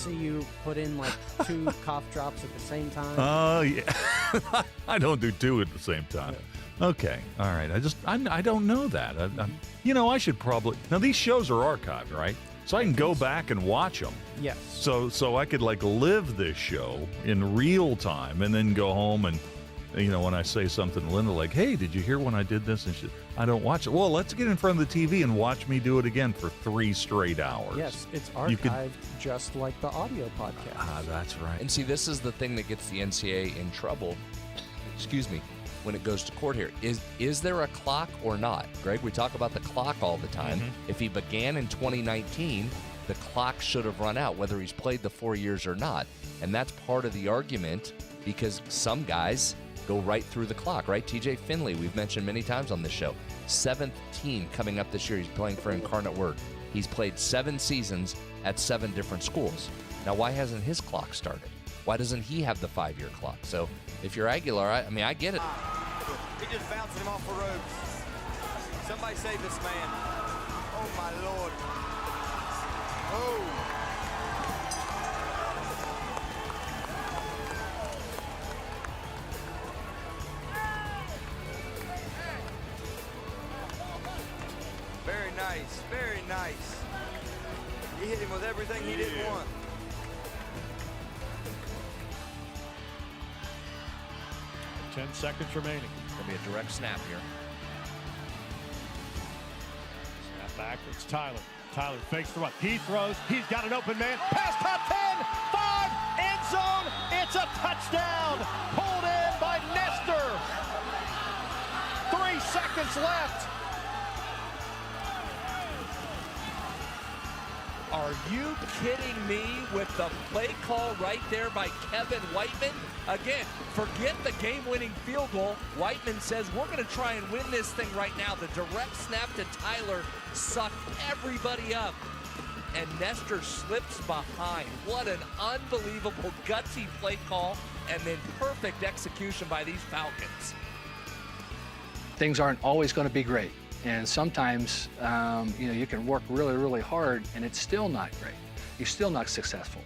see you put in like 2 cough drops at the same time. Oh, yeah. I don't do 2 at the same time. Okay. All right. I don't know that. I should probably. Now, these shows are archived, right? So I can go back and watch them. Yes. So I could like live this show in real time and then go home and, when I say something to Linda like, hey, did you hear when I did this? And I don't watch it. Well, let's get in front of the TV and watch me do it again for 3 straight hours. Yes, it's archived just like the audio podcast. Ah, that's right. And see, this is the thing that gets the NCAA in trouble. Excuse me. When it goes to court here. Is there a clock or not? Greg, we talk about the clock all the time. Mm-hmm. If he began in 2019, the clock should have run out, whether he's played the 4 years or not. And that's part of the argument because some guys go right through the clock, right? TJ Finley, we've mentioned many times on this show. 7th team coming up this year. He's playing for Incarnate Word. He's played 7 seasons at 7 different schools. Now, why hasn't his clock started? Why doesn't he have the 5-year clock? So if you're Aguilar, I get it. He just bouncing him off the ropes. Somebody save this man. Oh, my Lord. Oh. Very nice, very nice. He hit him with everything he didn't want. Ten seconds remaining. Going to be a direct snap here. Snap back. It's Tyler. Tyler fakes the run. He throws. He's got an open man. Pass top 10. 5. End zone. It's a touchdown. Pulled in by Nestor. 3 seconds left. Are you kidding me with the play call right there by Kevin Whiteman? Again, forget the game-winning field goal. Whiteman says, we're going to try and win this thing right now. The direct snap to Tyler sucked everybody up, and Nestor slips behind. What an unbelievable gutsy play call, and then perfect execution by these Falcons. Things aren't always going to be great. And sometimes, you can work really, really hard and it's still not great. You're still not successful.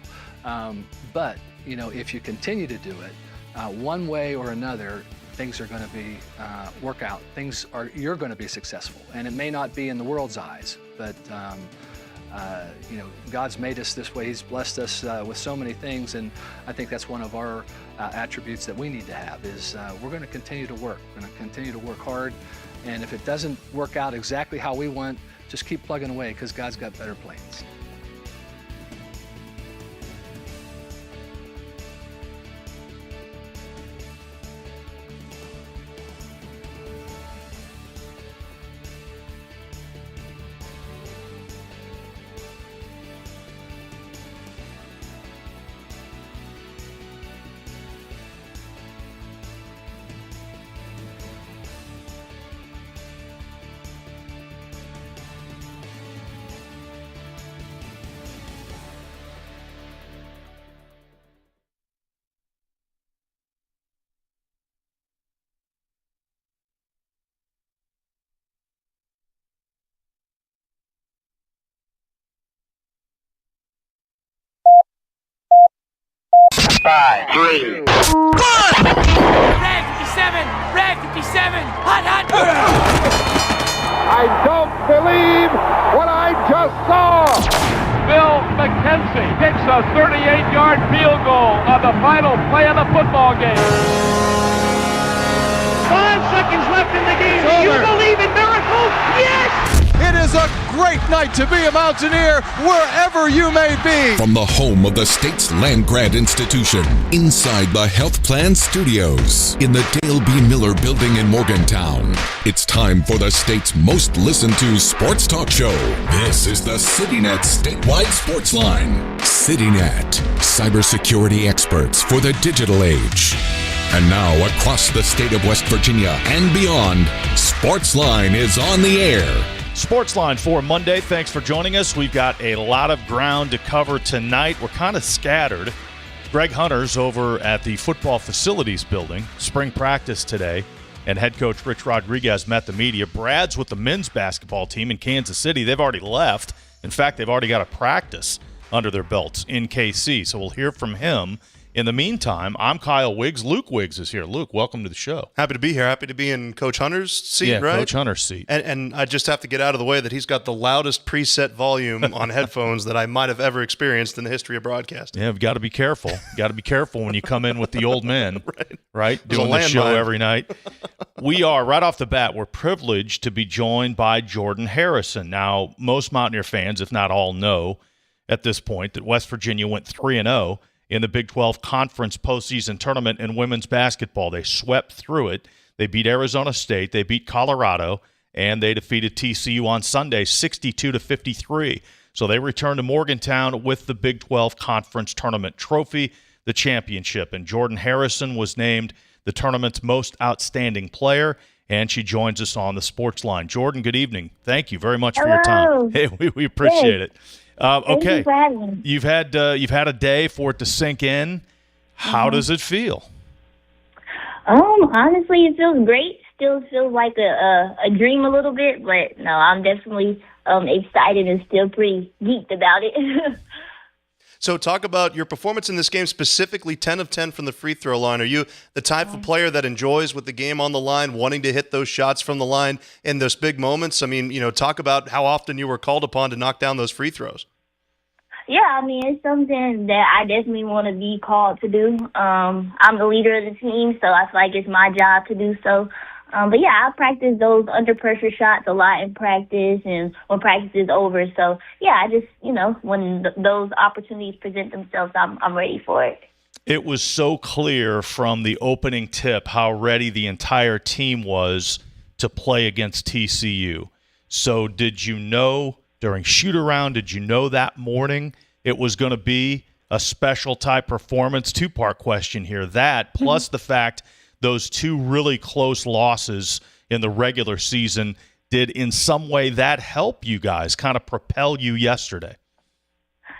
But, if you continue to do it, one way or another, things are going to be work out. You're going to be successful. And it may not be in the world's eyes, but, God's made us this way. He's blessed us with so many things. And I think that's one of our attributes that we need to have is we're going to continue to work. We're going to continue to work hard. And if it doesn't work out exactly how we want, just keep plugging away because God's got better plans. Five, 3, 1. Red 57! Red 57! Hot, hot! I don't believe what I just saw. Bill McKenzie kicks a 38-yard field goal on the final play of the football game. 5 seconds left in the game. Do you believe in miracles? Yes! It is a great night to be a Mountaineer wherever you may be. From the home of the state's land-grant institution, inside the Health Plan Studios, in the Dale B. Miller Building in Morgantown, it's time for the state's most listened-to sports talk show. This is the CityNet Statewide Sportsline. CityNet, cybersecurity experts for the digital age. And now, across the state of West Virginia and beyond, Sportsline is on the air. Sportsline for Monday. Thanks for joining us. We've got a lot of ground to cover tonight. We're kind of scattered. Greg Hunter's over at the football facilities building. Spring practice today. And head coach Rich Rodriguez met the media. Brad's with the men's basketball team in Kansas City. They've already left. In fact, they've already got a practice under their belts in KC. So we'll hear from him. In the meantime, I'm Kyle Wiggs. Luke Wiggs is here. Luke, welcome to the show. Happy to be here. Happy to be in Coach Hunter's seat, yeah, right? Coach Hunter's seat. And I just have to get out of the way that he's got the loudest preset volume on headphones that I might have ever experienced in the history of broadcasting. Yeah, we've got to be careful. Got to be careful when you come in with the old men, right? There's Doing a the show landmine. every night. We are, right off the bat, we're privileged to be joined by Jordan Harrison. Now, most Mountaineer fans, if not all, know at this point that West Virginia went 3-0 in the Big 12 Conference postseason tournament in women's basketball. They swept through it. They beat Arizona State. They beat Colorado, and they defeated TCU on Sunday 62-53. So they returned to Morgantown with the Big 12 Conference tournament trophy, the championship. And Jordan Harrison was named the tournament's most outstanding player, and she joins us on the Sportsline. Jordan, good evening. Thank you very much for your time. Hey, we appreciate it. Okay, you've had a day for it to sink in. How does it feel? Honestly, it feels great. Still feels like a dream a little bit, but no, I'm definitely excited and still pretty geeked about it. So talk about your performance in this game, specifically 10 of 10 from the free throw line. Are you the type of player that enjoys with the game on the line, wanting to hit those shots from the line in those big moments? I mean, talk about how often you were called upon to knock down those free throws. Yeah, I mean, it's something that I definitely want to be called to do. I'm the leader of the team, so I feel like it's my job to do so. But yeah, I practice those under pressure shots a lot in practice and when practice is over. So yeah, I just, when those opportunities present themselves, I'm ready for it. It was so clear from the opening tip how ready the entire team was to play against TCU. So did you know during shoot-around, did you know that morning it was going to be a special type performance? Two-part question here. That plus the fact those two really close losses in the regular season, did in some way that help you guys, kind of propel you yesterday?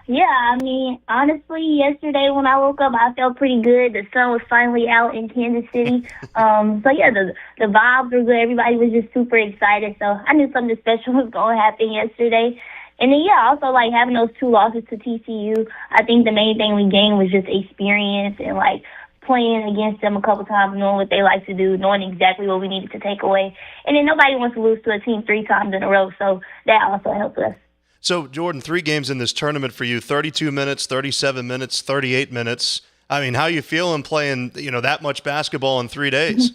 Yeah, I mean, honestly, yesterday when I woke up, I felt pretty good. The sun was finally out in Kansas City. So yeah, the vibes were good. Everybody was just super excited. So I knew something special was going to happen yesterday. And then, yeah, also, like, having those two losses to TCU, I think the main thing we gained was just experience and, like, playing against them a couple times, knowing what they like to do, knowing exactly what we needed to take away. And then nobody wants to lose to a team 3 times in a row, so that also helped us. So, Jordan, 3 games in this tournament for you, 32 minutes, 37 minutes, 38 minutes. I mean, how you feeling playing, that much basketball in 3 days?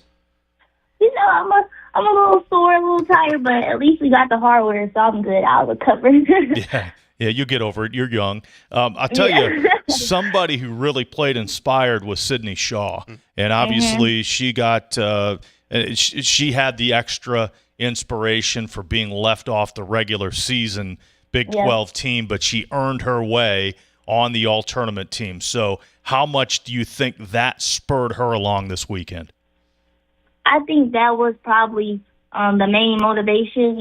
I'm a little sore, a little tired, but at least we got the hardware, so I'm good. I'll recover. Yeah, you get over it. You're young. I'll tell you, somebody who really played inspired was Sydney Shaw. And obviously she got she had the extra inspiration for being left off the regular season Big 12 team, but she earned her way on the all-tournament team. So how much do you think that spurred her along this weekend? I think that was probably the main motivation,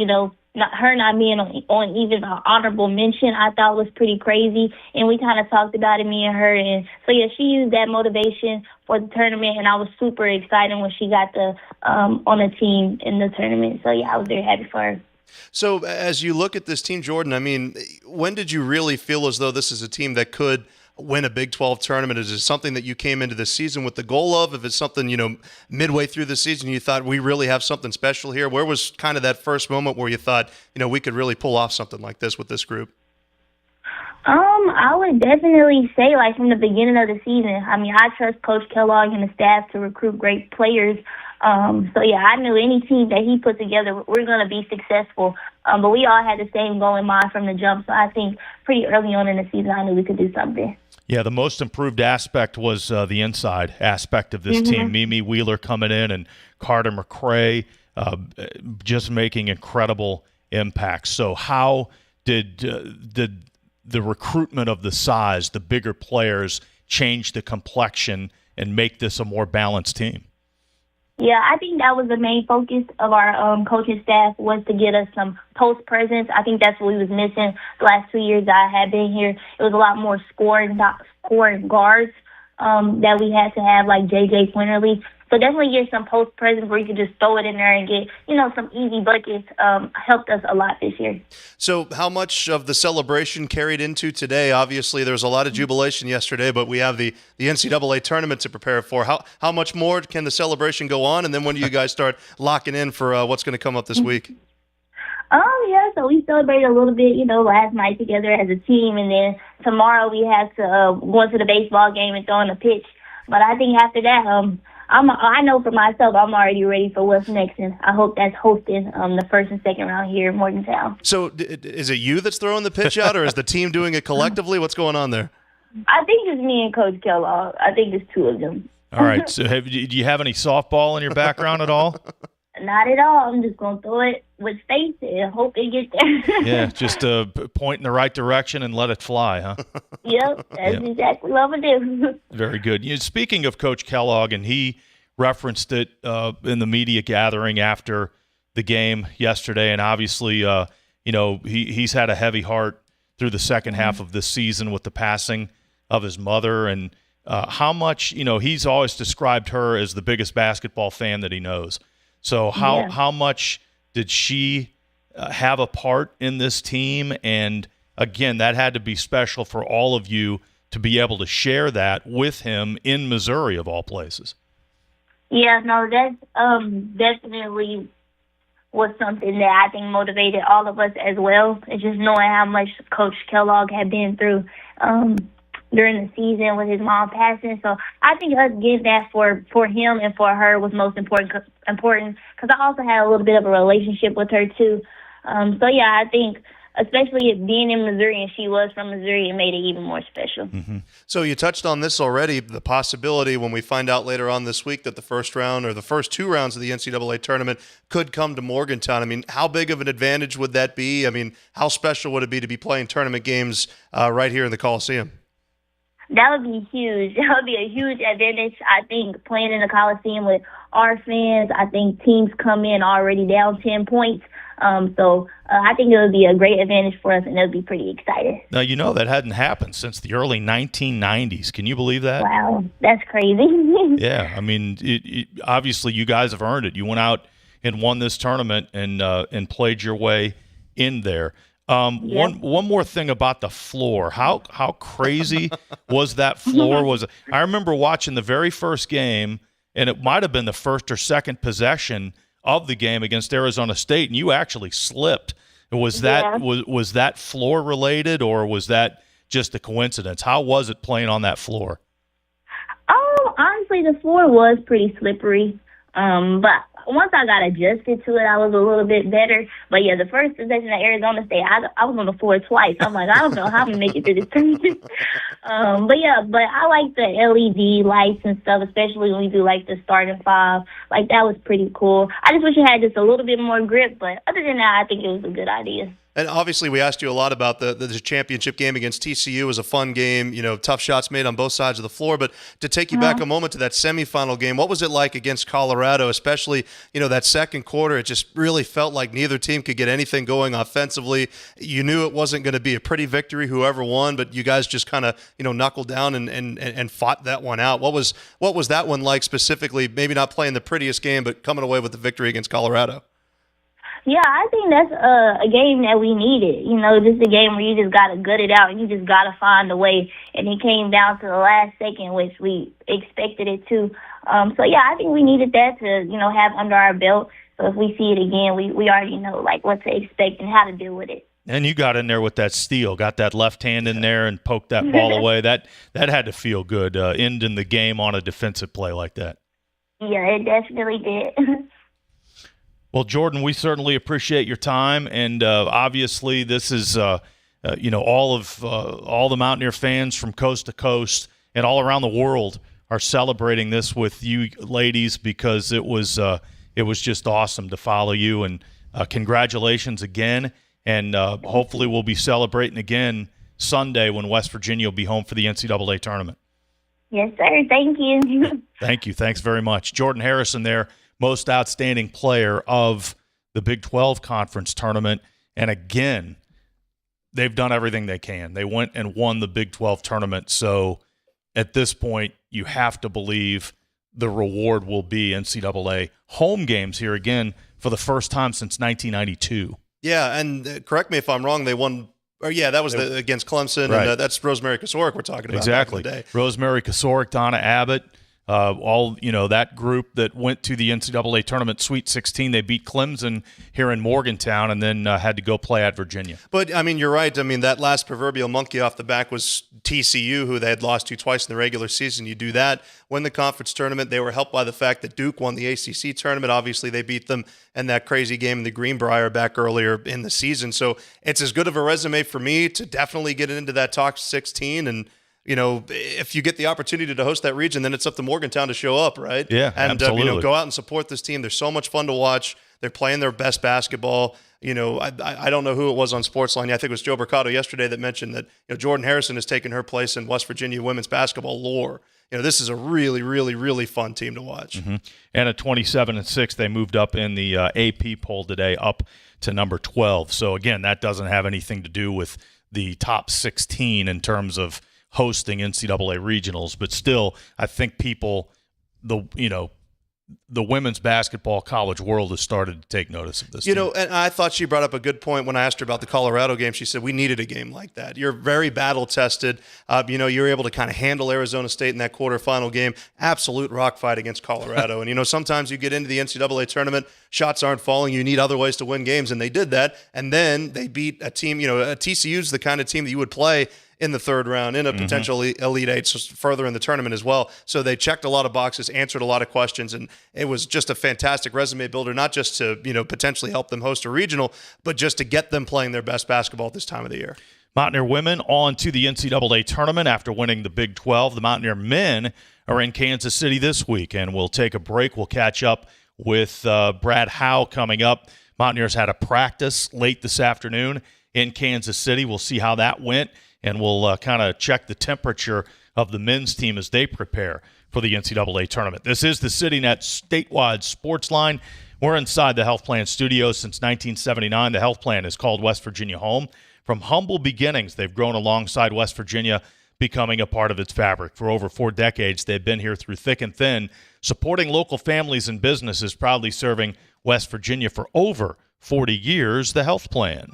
her not being on even an honorable mention, I thought was pretty crazy. And we kind of talked about it, me and her. And so, yeah, she used that motivation for the tournament. And I was super excited when she got on the team in the tournament. So, yeah, I was very happy for her. So as you look at this team, Jordan, I mean, when did you really feel as though this is a team that could win a Big 12 tournament? Is it something that you came into the season with the goal of? If it's something, midway through the season, you thought we really have something special here? Where was kind of that first moment where you thought, we could really pull off something like this with this group? I would definitely say, like, from the beginning of the season. I mean, I trust Coach Kellogg and the staff to recruit great players. So, yeah, I knew any team that he put together, we're going to be successful. But we all had the same goal in mind from the jump. So I think pretty early on in the season, I knew we could do something. Yeah, the most improved aspect was the inside aspect of this team. Mimi Wheeler coming in and Carter McRae just making incredible impacts. So how did the recruitment of the size, the bigger players, change the complexion and make this a more balanced team? Yeah, I think that was the main focus of our coaching staff, was to get us some post presence. I think that's what we was missing the last 2 years that I had been here. It was a lot more scoring guards that we had to have, like J.J. Quinterly. So definitely get some post presents where you can just throw it in there and get, some easy buckets. Helped us a lot this year. So how much of the celebration carried into today? Obviously, there was a lot of jubilation yesterday, but we have the NCAA tournament to prepare for. How much more can the celebration go on? And then when do you guys start locking in for what's going to come up this week? Yeah, so we celebrated a little bit, last night together as a team, and then tomorrow we have to go into the baseball game and throw in a pitch. But I think after that, I know for myself, I'm already ready for what's next, and I hope that's hosting the first and second round here in Morgantown. So is it you that's throwing the pitch out, or is the team doing it collectively? What's going on there? I think it's me and Coach Kellogg. I think it's two of them. All right. So do you have any softball in your background at all? Not at all. I'm just going to throw it with faith and hope it gets there. Yeah, just point in the right direction and let it fly, huh? Yep, that's exactly what I'm going to do. Very good. Speaking of Coach Kellogg, and he referenced it in the media gathering after the game yesterday, and obviously, he's had a heavy heart through the second half of this season with the passing of his mother, and how much, he's always described her as the biggest basketball fan that he knows. So how much did she have a part in this team? And, again, that had to be special for all of you to be able to share that with him in Missouri, of all places. Yeah, no, that definitely was something that I think motivated all of us as well. It's just knowing how much Coach Kellogg had been through during the season with his mom passing. So I think us getting that for him and for her was most important because I also had a little bit of a relationship with her too. I think especially being in Missouri and she was from Missouri, it made it even more special. Mm-hmm. So you touched on this already, the possibility when we find out later on this week that the first round or the first two rounds of the NCAA tournament could come to Morgantown. I mean, how big of an advantage would that be? I mean, how special would it be to be playing tournament games right here in the Coliseum? That would be huge. That would be a huge advantage. I think playing in the Coliseum with our fans, I think teams come in already down 10 points. I think it would be a great advantage for us, and it would be pretty exciting. Now, that hadn't happened since the early 1990s. Can you believe that? Wow, that's crazy. Yeah, I mean, obviously you guys have earned it. You went out and won this tournament and played your way in there. One more thing about the floor. How crazy was that floor? I remember watching the very first game, and it might have been the first or second possession of the game against Arizona State, and you actually slipped. Was that floor related, or was that just a coincidence? How was it playing on that floor? Honestly, the floor was pretty slippery, but once I got adjusted to it, I was a little bit better. But, the first possession at Arizona State, I was on the floor twice. I'm like, I don't know how I'm going to make it through this tournament. But I like the LED lights and stuff, especially when we do, the starting five. That was pretty cool. I just wish it had just a little bit more grip. But other than that, I think it was a good idea. And obviously, we asked you a lot about the championship game against TCU. It was a fun game, tough shots made on both sides of the floor. But to take you back a moment to that semifinal game, what was it like against Colorado, especially, that second quarter? It just really felt like neither team could get anything going offensively. You knew it wasn't going to be a pretty victory, whoever won, but you guys just kind of, knuckled down and fought that one out. What was that one like specifically, maybe not playing the prettiest game, but coming away with the victory against Colorado? Yeah, I think that's a game that we needed. Just a game where you just got to gut it out and you just got to find a way. And it came down to the last second, which we expected it to. I think we needed that to, have under our belt. So if we see it again, we already know, what to expect and how to deal with it. And you got in there with that steal, got that left hand in there and poked that ball away. That had to feel good, ending the game on a defensive play like that. Yeah, it definitely did. Well, Jordan, we certainly appreciate your time, and obviously this is, all the Mountaineer fans from coast to coast and all around the world are celebrating this with you ladies because it was just awesome to follow you, and congratulations again, and hopefully we'll be celebrating again Sunday when West Virginia will be home for the NCAA tournament. Yes, sir. Thank you. Thank you. Thanks very much. Jordan Harrison there. Most outstanding player of the Big 12 Conference tournament. And again, they've done everything they can. They went and won the Big 12 tournament. So at this point, you have to believe the reward will be NCAA home games here again for the first time since 1992. Yeah, and correct me if I'm wrong, they won. Or yeah, that was against Clemson, right. And that's Rosemary Kosoric we're talking about. Exactly. Back in the day. Rosemary Kosoric, Donna Abbott, all that group that went to the NCAA tournament Sweet 16. They beat Clemson here in Morgantown, and then had to go play at Virginia. But I mean, you're right. I mean, that last proverbial monkey off the back was TCU, who they had lost to twice in the regular season. You do that, win the conference tournament. They were helped by the fact that Duke won the ACC tournament. Obviously, they beat them in that crazy game in the Greenbrier back earlier in the season. So it's as good of a resume for me to definitely get into that top 16. And if you get the opportunity to host that region, then it's up to Morgantown to show up, right? Yeah, and absolutely. Go out and support this team. They're so much fun to watch. They're playing their best basketball. I don't know who it was on Sportsline. I think it was Joe Mercado yesterday that mentioned that Jordan Harrison has taken her place in West Virginia women's basketball lore. This is a really, really, really fun team to watch. Mm-hmm. And at 27-6, they moved up in the AP poll today, up to number 12. So again, that doesn't have anything to do with the top 16 in terms of hosting NCAA regionals, but still, I think the women's basketball college world has started to take notice of this. And I thought she brought up a good point when I asked her about the Colorado game. She said, we needed a game like that. You're very battle tested. You were able to kind of handle Arizona State in that quarterfinal game. Absolute rock fight against Colorado. And, sometimes you get into the NCAA tournament, shots aren't falling. You need other ways to win games. And they did that. And then they beat a team, TCU's the kind of team that you would play in the third round, in a potential Elite Eight, so further in the tournament as well. So they checked a lot of boxes, answered a lot of questions, and it was just a fantastic resume builder, not just to potentially help them host a regional, but just to get them playing their best basketball at this time of the year. Mountaineer women on to the NCAA tournament after winning the Big 12. The Mountaineer men are in Kansas City this week, and we'll take a break. We'll catch up with Brad Howe coming up. Mountaineers had a practice late this afternoon in Kansas City. We'll see how that went. And we'll kind of check the temperature of the men's team as they prepare for the NCAA tournament. This is the CityNet statewide sports line. We're inside the Health Plan studios since 1979. The Health Plan is called West Virginia home. From humble beginnings, they've grown alongside West Virginia, becoming a part of its fabric. For over 4 decades, they've been here through thick and thin, supporting local families and businesses, proudly serving West Virginia for over 40 years. The Health Plan.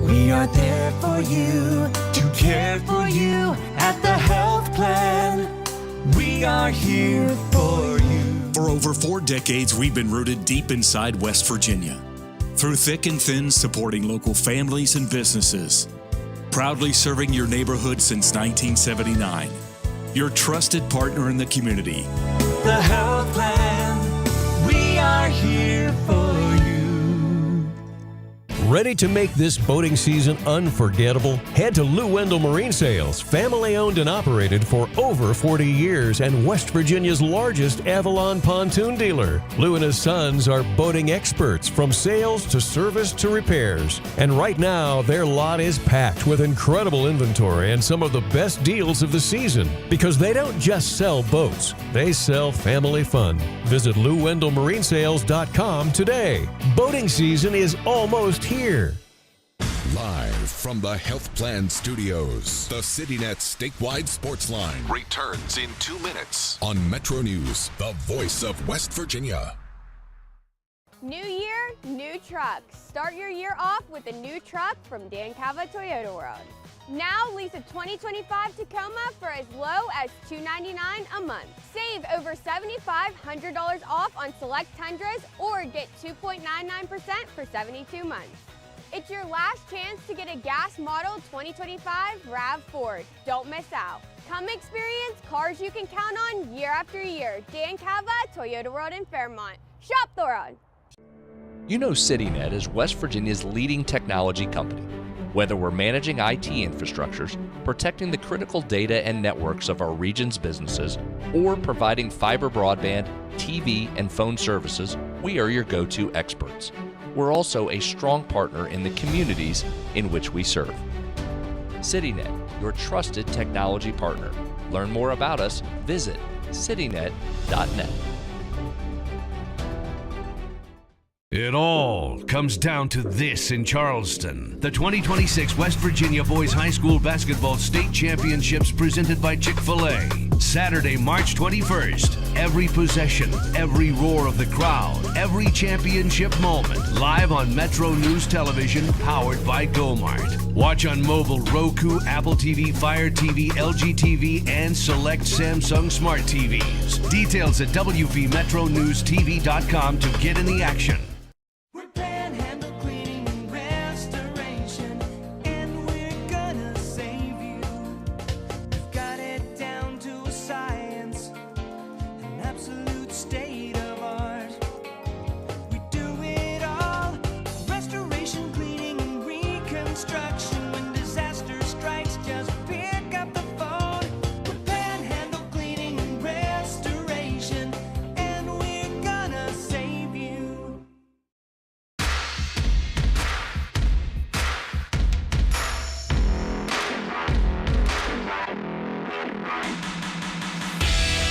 We are there for you, to care for you at the Health Plan. We are here for you. For over 4 decades, we've been rooted deep inside West Virginia. Through thick and thin, supporting local families and businesses. Proudly serving your neighborhood since 1979. Your trusted partner in the community. The Health Plan. We are here for you. Ready to make this boating season unforgettable? Head to Lou Wendell Marine Sales, family owned and operated for over 40 years and West Virginia's largest Avalon pontoon dealer. Lou and his sons are boating experts from sales to service to repairs. And right now, their lot is packed with incredible inventory and some of the best deals of the season. Because they don't just sell boats, they sell family fun. Visit LouWendellMarineSales.com today. Boating season is almost here. Live from the Health Plan Studios, the CityNet statewide sports line returns in 2 minutes on Metro News, the voice of West Virginia. New year, new trucks. Start your year off with a new truck from Dan Cava Toyota World. Now lease a 2025 Tacoma for as low as $299 a month. Save over $7,500 off on select Tundras or get 2.99% for 72 months. It's your last chance to get a gas model 2025 RAV4. Don't miss out. Come experience cars you can count on year after year. Dan Cava, Toyota World in Fairmont. Shop the road. CityNet is West Virginia's leading technology company. Whether we're managing IT infrastructures, protecting the critical data and networks of our region's businesses, or providing fiber broadband, TV, and phone services, we are your go-to experts. We're also a strong partner in the communities in which we serve. CityNet, your trusted technology partner. Learn more about us, visit citynet.net. It all comes down to this in Charleston. The 2026 West Virginia Boys High School Basketball State Championships presented by Chick-fil-A. Saturday, March 21st. Every possession, every roar of the crowd, every championship moment. Live on Metro News Television, powered by Go-Mart. Watch on mobile, Roku, Apple TV, Fire TV, LG TV, and select Samsung Smart TVs. Details at WVMetroNewsTV.com to get in the action.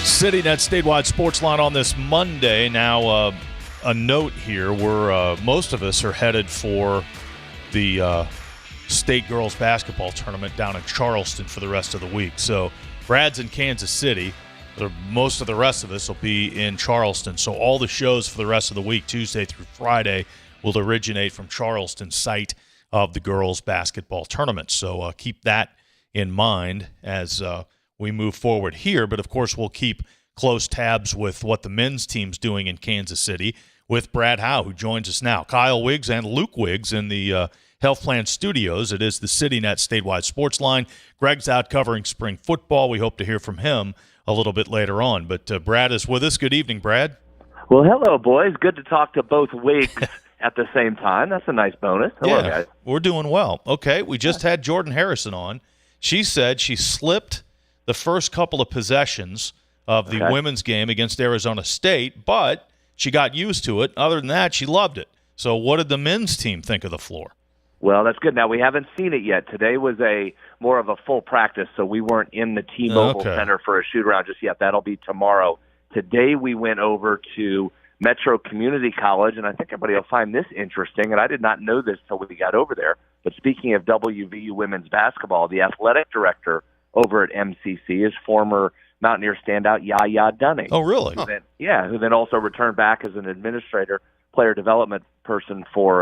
CityNet statewide Sportsline on this Monday. Now, a note here: most of us are headed for the state girls basketball tournament down in Charleston for the rest of the week. So, Brad's in Kansas City. Most of the rest of us will be in Charleston. So, all the shows for the rest of the week, Tuesday through Friday, will originate from Charleston, site of the girls basketball tournament. So, keep that in mind as we move forward here. But, of course, we'll keep close tabs with what the men's team's doing in Kansas City with Brad Howe, who joins us now. Kyle Wiggs and Luke Wiggs in the Health Plan Studios. It is the CityNet statewide Sportsline. Greg's out covering spring football. We hope to hear from him a little bit later on. But Brad is with us. Good evening, Brad. Well, hello, boys. Good to talk to both Wiggs at the same time. That's a nice bonus. Hello, guys. We're doing well. Okay, we just had Jordan Harrison on. She said she slipped the first couple of possessions of the women's game against Arizona State, but she got used to it. Other than that, she loved it. So what did the men's team think of the floor? Well, that's good. Now, we haven't seen it yet. Today was more of a full practice, so we weren't in the T-Mobile Center for a shoot-around just yet. That'll be tomorrow. Today we went over to Metro Community College, and I think everybody will find this interesting, and I did not know this till we got over there. But speaking of WVU women's basketball, the athletic director over at MCC is former Mountaineer standout Yaya Dunning. Oh, really? Who then also returned back as an administrator, player development person for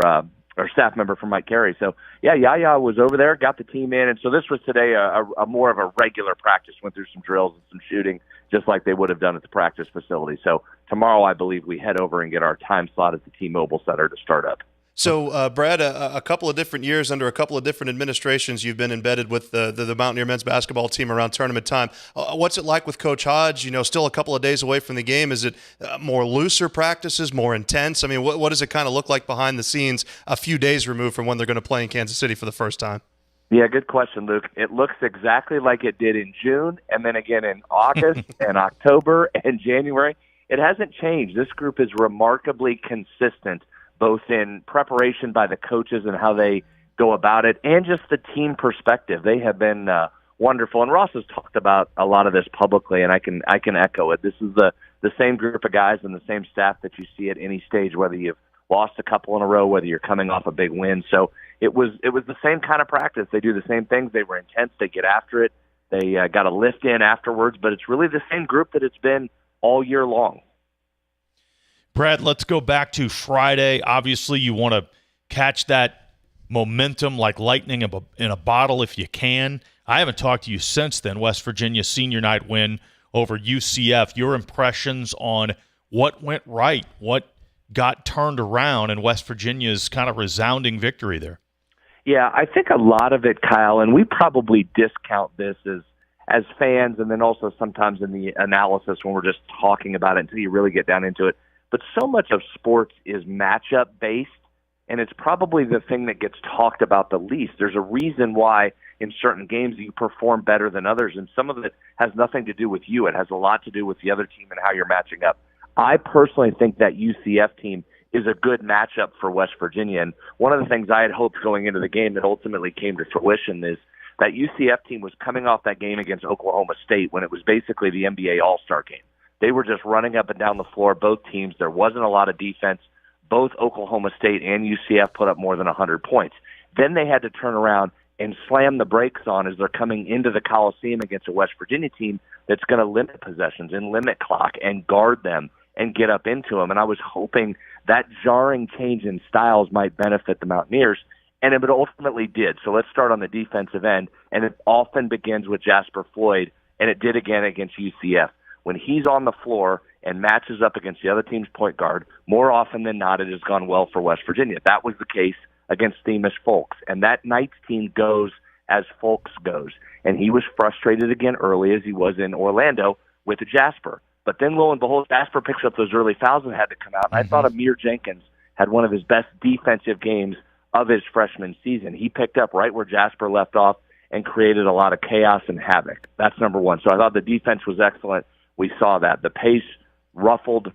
or staff member for Mike Carey. So, Yaya was over there, got the team in, and so this was today a more of a regular practice. Went through some drills and some shooting, just like they would have done at the practice facility. So tomorrow, I believe we head over and get our time slot at the T-Mobile Center to start up. So, Brad, a couple of different years under a couple of different administrations, you've been embedded with the Mountaineer men's basketball team around tournament time. What's it like with Coach Hodge? Still a couple of days away from the game. Is it more looser practices, more intense? I mean, what does it kind of look like behind the scenes a few days removed from when they're going to play in Kansas City for the first time? Yeah, good question, Luke. It looks exactly like it did in June and then again in August and October and January. It hasn't changed. This group is remarkably consistent, both in preparation by the coaches and how they go about it, and just the team perspective. They have been wonderful. And Ross has talked about a lot of this publicly, and I can echo it. This is the same group of guys and the same staff that you see at any stage, whether you've lost a couple in a row, whether you're coming off a big win. So it was the same kind of practice. They do the same things. They were intense. They get after it. They got a lift in afterwards, but it's really the same group that it's been all year long. Brad, let's go back to Friday. Obviously, you want to catch that momentum like lightning in a bottle if you can. I haven't talked to you since then. West Virginia senior night win over UCF. Your impressions on what went right, what got turned around, and West Virginia's kind of resounding victory there. Yeah, I think a lot of it, Kyle, and we probably discount this as fans and then also sometimes in the analysis when we're just talking about it until you really get down into it. But so much of sports is matchup-based, and it's probably the thing that gets talked about the least. There's a reason why in certain games you perform better than others, and some of it has nothing to do with you. It has a lot to do with the other team and how you're matching up. I personally think that UCF team is a good matchup for West Virginia, and one of the things I had hoped going into the game that ultimately came to fruition is that UCF team was coming off that game against Oklahoma State when it was basically the NBA All-Star game. They were just running up and down the floor, both teams. There wasn't a lot of defense. both Oklahoma State and UCF put up more than 100 points. Then they had to turn around and slam the brakes on as they're coming into the Coliseum against a West Virginia team that's going to limit possessions and limit clock and guard them and get up into them. And I was hoping that jarring change in styles might benefit the Mountaineers, and it ultimately did. So let's start on the defensive end, and it often begins with Jasper Floyd, and it did again against UCF. When he's on the floor and matches up against the other team's point guard, more often than not, it has gone well for West Virginia. That was the case against Themis Folks, and that night's team goes as Folks goes. And he was frustrated again early, as he was in Orlando with Jasper. But then, lo and behold, Jasper picks up those early fouls and had to come out. And I thought Amir Jenkins had one of his best defensive games of his freshman season. He picked up right where Jasper left off and created a lot of chaos and havoc. That's number one. So I thought the defense was excellent. We saw that. The pace ruffled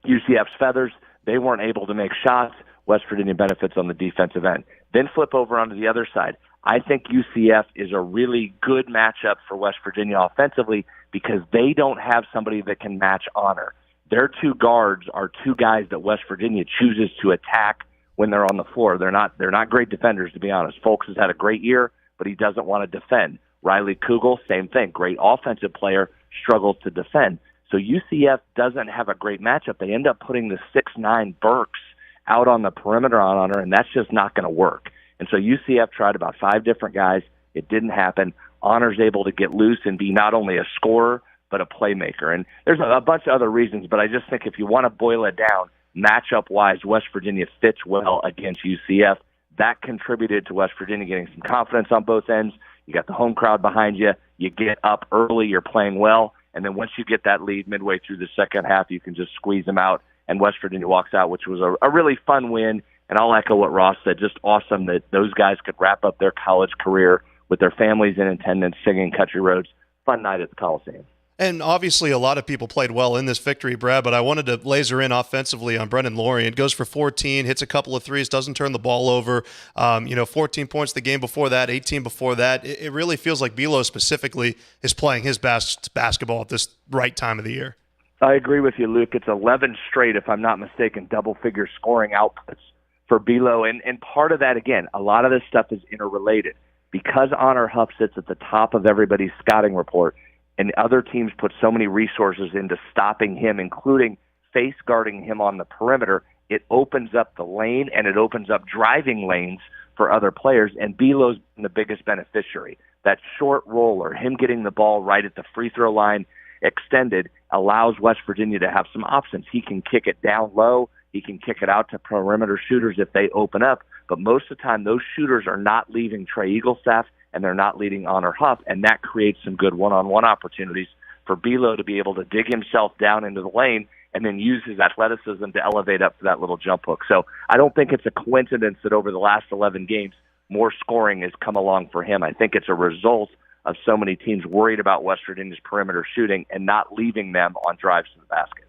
UCF's feathers. They weren't able to make shots. West Virginia benefits on the defensive end. Then flip over onto the other side. I think UCF is a really good matchup for West Virginia offensively because they don't have somebody that can match Honor. Their two guards are two guys that West Virginia chooses to attack when they're on the floor. They're not great defenders, to be honest. Folks has had a great year, but he doesn't want to defend. Riley Kugel, same thing. Great offensive player, struggles to defend. So UCF doesn't have a great matchup. They end up putting the 6'9" Burks out on the perimeter on Honor, and that's just not going to work. And so UCF tried about 5 different guys. It didn't happen. Honor's able to get loose and be not only a scorer, but a playmaker. And there's a bunch of other reasons, but I just think if you want to boil it down, matchup-wise, West Virginia fits well against UCF. That contributed to West Virginia getting some confidence on both ends. You got the home crowd behind you. You get up early. You're playing well. And then once you get that lead midway through the second half, you can just squeeze them out. And West Virginia walks out, which was a really fun win. And I'll echo what Ross said. Just awesome that those guys could wrap up their college career with their families in attendance, singing Country Roads. Fun night at the Coliseum. And obviously a lot of people played well in this victory, Brad, but I wanted to laser in offensively on Brendan Lorien. Goes for 14, hits a couple of threes, doesn't turn the ball over. 14 points the game before that, 18 before that. It really feels like Bilo specifically is playing his best basketball at this right time of the year. I agree with you, Luke. It's 11 straight, if I'm not mistaken, double-figure scoring outputs for Bilo. And part of that, again, a lot of this stuff is interrelated. Because Honor Huff sits at the top of everybody's scouting report, and other teams put so many resources into stopping him, including face guarding him on the perimeter, it opens up the lane and it opens up driving lanes for other players, and Bilo's been the biggest beneficiary. That short roller, him getting the ball right at the free throw line extended, allows West Virginia to have some options. He can kick it down low. He can kick it out to perimeter shooters if they open up. But most of the time, those shooters are not leaving Trey Eaglestaff, and they're not leading Honor Huff, and that creates some good one-on-one opportunities for Bilo to be able to dig himself down into the lane and then use his athleticism to elevate up for that little jump hook. So I don't think it's a coincidence that over the last 11 games, more scoring has come along for him. I think it's a result of so many teams worried about West Virginia's perimeter shooting and not leaving them on drives to the basket.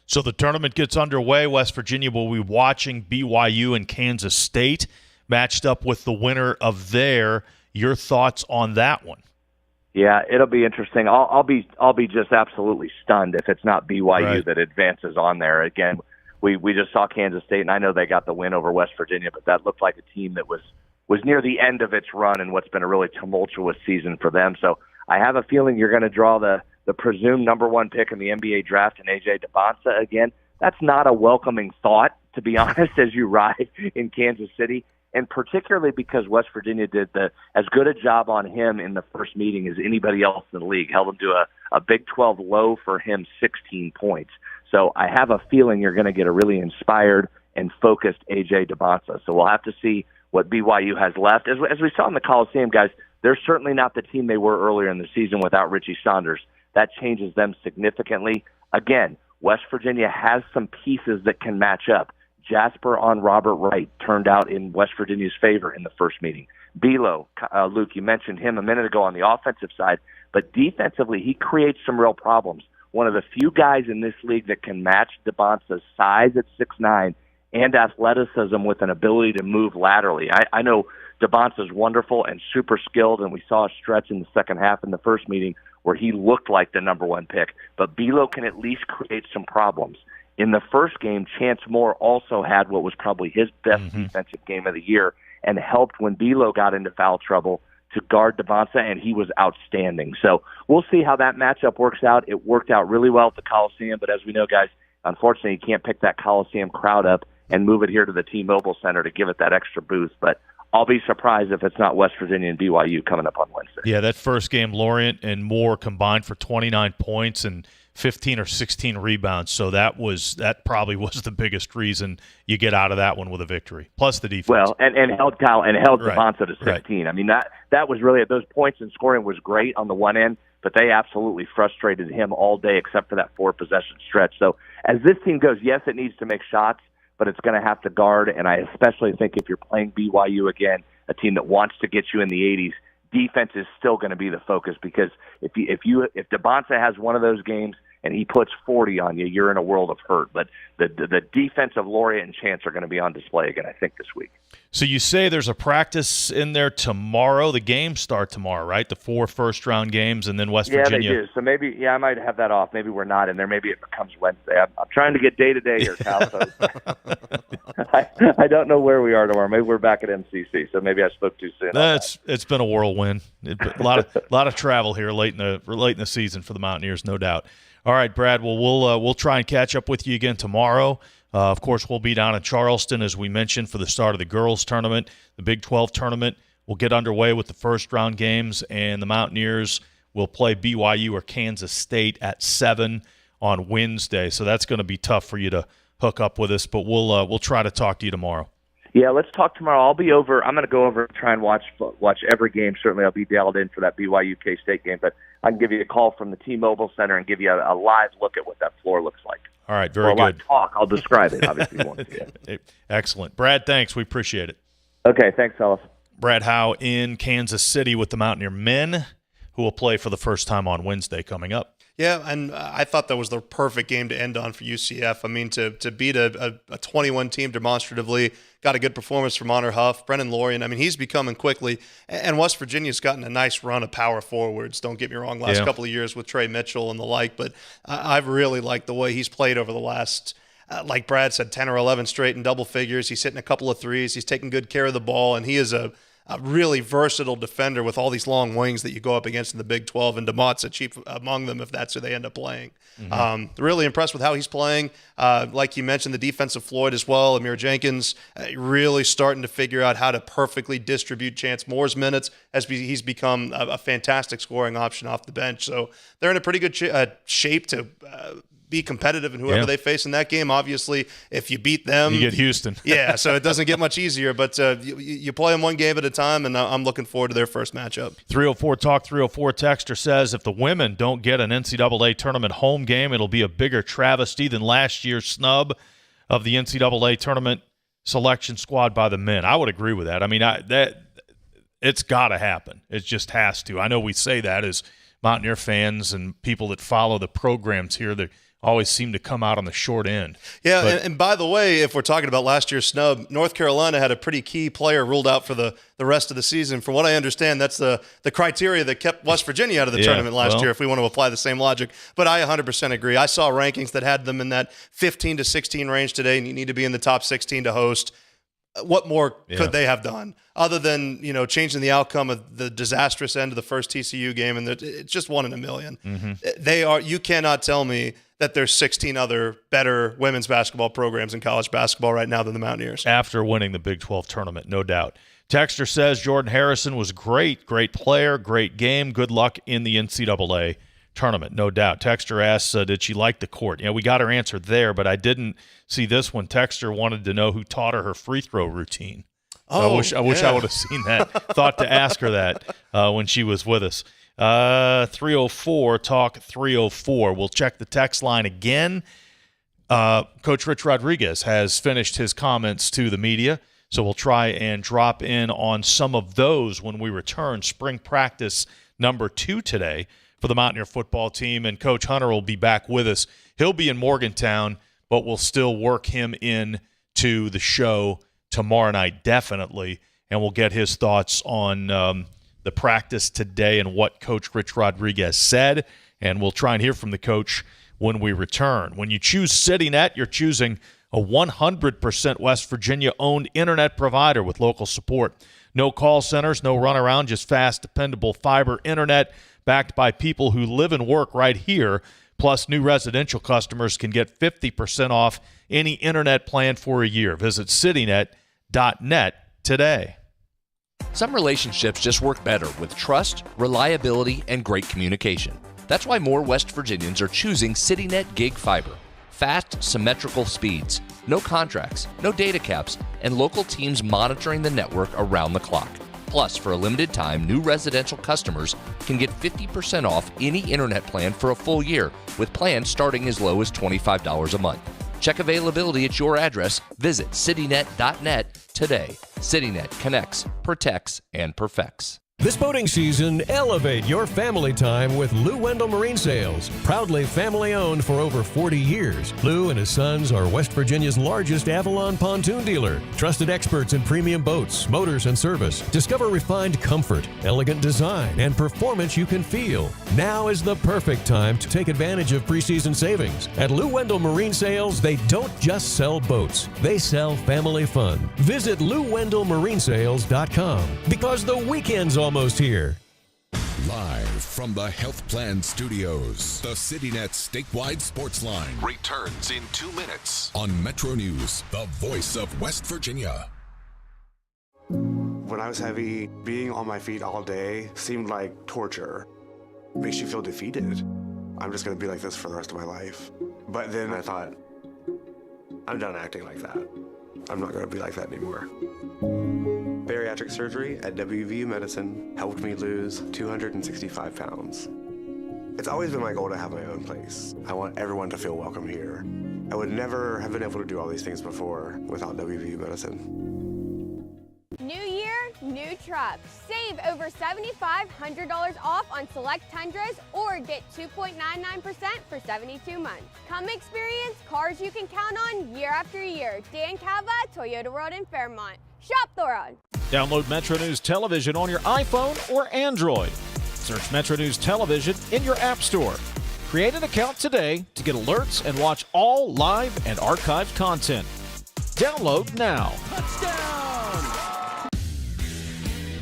So the tournament gets underway. West Virginia will be watching BYU and Kansas State matched up with the winner of there. Your thoughts on that one? Yeah, it'll be interesting. I'll be just absolutely stunned if it's not BYU that advances on there. Again, we just saw Kansas State, and I know they got the win over West Virginia, but that looked like a team that was near the end of its run in what's been a really tumultuous season for them. So I have a feeling you're going to draw the presumed number 1 pick in the NBA draft in A.J. DeBonsa again. That's not a welcoming thought, to be honest, as you ride in Kansas City. And particularly because West Virginia did as good a job on him in the first meeting as anybody else in the league. Held him to a Big 12 low for him, 16 points. So I have a feeling you're going to get a really inspired and focused A.J. DeBonsa. So we'll have to see what BYU has left. As we saw in the Coliseum, guys, they're certainly not the team they were earlier in the season without Richie Saunders. That changes them significantly. Again, West Virginia has some pieces that can match up. Jasper on Robert Wright turned out in West Virginia's favor in the first meeting. Bilo, Luke, you mentioned him a minute ago on the offensive side, but defensively he creates some real problems. One of the few guys in this league that can match DeBonsa's size at 6'9" and athleticism with an ability to move laterally. I know DeBonsa's wonderful and super skilled, and we saw a stretch in the second half in the first meeting where he looked like the number 1 pick. But Bilo can at least create some problems. In the first game, Chance Moore also had what was probably his best defensive game of the year and helped when Belo got into foul trouble to guard Devonta, and he was outstanding. So we'll see how that matchup works out. It worked out really well at the Coliseum, but as we know, guys, unfortunately, you can't pick that Coliseum crowd up and move it here to the T-Mobile Center to give it that extra boost. But I'll be surprised if it's not West Virginia and BYU coming up on Wednesday. Yeah, that first game, Lorient and Moore combined for 29 points and 15 or 16 rebounds. So that probably was the biggest reason you get out of that one with a victory, plus the defense. Well, and held Kyle and held Right. Devonta to 16. Right. I mean, that was really, those points and scoring was great on the one end, but they absolutely frustrated him all day except for that 4-possession stretch. So as this team goes, yes, it needs to make shots, but it's going to have to guard, and I especially think if you're playing BYU again, a team that wants to get you in the 80s, defense is still going to be the focus, because if Devonta has one of those games and he puts 40 on you, you're in a world of hurt. But the defense of Lorient and Chance are going to be on display again, I think, this week. So you say there's a practice in there tomorrow. The games start tomorrow, right? The 4 first-round games, and then West Virginia. Yeah, they do. So maybe, I might have that off. Maybe we're not in there. Maybe it becomes Wednesday. I'm trying to get day-to-day here, Cal. So I don't know where we are tomorrow. Maybe we're back at MCC, so maybe I spoke too soon. It's been a whirlwind. A lot of travel here late in the season for the Mountaineers, no doubt. All right, Brad. Well, we'll try and catch up with you again tomorrow. Of course, we'll be down in Charleston, as we mentioned, for the start of the girls' tournament. The Big 12 tournament will get underway with the first-round games, and the Mountaineers will play BYU or Kansas State at 7 on Wednesday. So that's going to be tough for you to hook up with us, but we'll try to talk to you tomorrow. Yeah, let's talk tomorrow. I'll be over. I'm going to go over and try and watch every game. Certainly, I'll be dialed in for that BYU K-State game, but I can give you a call from the T-Mobile Center and give you a live look at what that floor looks like. All right, very good. Live talk. I'll describe it, obviously. You want to see it. Excellent. Brad, thanks. We appreciate it. Okay, thanks, fellas. Brad Howe in Kansas City with the Mountaineer men, who will play for the first time on Wednesday coming up. Yeah, and I thought that was the perfect game to end on for UCF. I mean, to beat a 21 team demonstratively, got a good performance from Honor Huff, Brennan Lorient. I mean, he's becoming quickly. And West Virginia's gotten a nice run of power forwards. Don't get me wrong, last couple of years with Trey Mitchell and the like. But I've really liked the way he's played over the last, like Brad said, 10 or 11 straight in double figures. He's hitting a couple of threes. He's taking good care of the ball, and he is a really versatile defender with all these long wings that you go up against in the Big 12, and DeMott's chief among them if that's who they end up playing. Really impressed with how he's playing. Like you mentioned, the defensive Floyd as well, Amir Jenkins, really starting to figure out how to perfectly distribute Chance Moore's minutes as he's become a fantastic scoring option off the bench. So they're in a pretty good shape to be competitive in whoever they face in that game. Obviously, if you beat them, you get Houston. Yeah, so it doesn't get much easier, but you play them one game at a time, and I'm looking forward to their first matchup. 304 Talk 304 texter says if the women don't get an NCAA tournament home game, it'll be a bigger travesty than last year's snub of the NCAA tournament selection squad by the men. I would agree with that. I mean, it's got to happen. It just has to. I know we say that as Mountaineer fans and people that follow the programs here. They always seem to come out on the short end. Yeah, and by the way, if we're talking about last year's snub, North Carolina had a pretty key player ruled out for the rest of the season. From what I understand, that's the criteria that kept West Virginia out of the tournament last year, if we want to apply the same logic. But I 100% agree. I saw rankings that had them in that 15 to 16 range today, and you need to be in the top 16 to host. What more could they have done other than, changing the outcome of the disastrous end of the first TCU game? And it's just 1 in a million. You cannot tell me that there's 16 other better women's basketball programs in college basketball right now than the Mountaineers. After winning the Big 12 tournament, no doubt. Texter says Jordan Harrison was great player, great game. Good luck in the NCAA tournament, no doubt. Texter asks, did she like the court? We got her answer there, but I didn't see this one. Texter wanted to know who taught her free throw routine. I wish I would have seen that. Thought to ask her that when she was with us. 304 Talk 304. We'll check the text line again. Coach Rich Rodriguez has finished his comments to the media, so we'll try and drop in on some of those when we return. Spring practice number 2 today for the Mountaineer football team, and Coach Hunter will be back with us. He'll be in Morgantown, but we'll still work him in to the show tomorrow night, definitely, and we'll get his thoughts on the practice today and what Coach Rich Rodriguez said, and we'll try and hear from the coach when we return. When you choose CityNet, you're choosing a 100% West Virginia-owned internet provider with local support. No call centers, no runaround, just fast, dependable fiber internet backed by people who live and work right here. Plus, new residential customers can get 50% off any internet plan for a year. Visit citynet.net today. Some relationships just work better with trust, reliability, and great communication. That's why more West Virginians are choosing CityNet Gig Fiber. Fast, symmetrical speeds, no contracts, no data caps, and local teams monitoring the network around the clock. Plus, for a limited time, new residential customers can get 50% off any internet plan for a full year, with plans starting as low as $25 a month. Check availability at your address. Visit citynet.net today. CityNet connects, protects, and perfects. This boating season, elevate your family time with Lou Wendell Marine Sales. Proudly family-owned for over 40 years, Lou and his sons are West Virginia's largest Avalon pontoon dealer. Trusted experts in premium boats, motors, and service. Discover refined comfort, elegant design, and performance you can feel. Now is the perfect time to take advantage of preseason savings. At Lou Wendell Marine Sales, they don't just sell boats. They sell family fun. Visit LouWendellMarineSales.com because the weekend's almost here. Live from the Health Plan Studios, the CityNet statewide Sportsline returns in 2 minutes on Metro News, the voice of West Virginia. When I was heavy, being on my feet all day seemed like torture. It makes you feel defeated. I'm just going to be like this for the rest of my life. But then I thought, I'm done acting like that. I'm not going to be like that anymore. Bariatric surgery at WVU Medicine helped me lose 265 pounds. It's always been my goal to have my own place. I want everyone to feel welcome here. I would never have been able to do all these things before without WVU Medicine. New year, new trucks. Save over $7,500 off on select Tundras or get 2.99% for 72 months. Come experience cars you can count on year after year. Dan Cava, Toyota World in Fairmont. Shop the road. Download Metro News Television on your iPhone or Android. Search Metro News Television in your app store. Create an account today to get alerts and watch all live and archived content. Download now.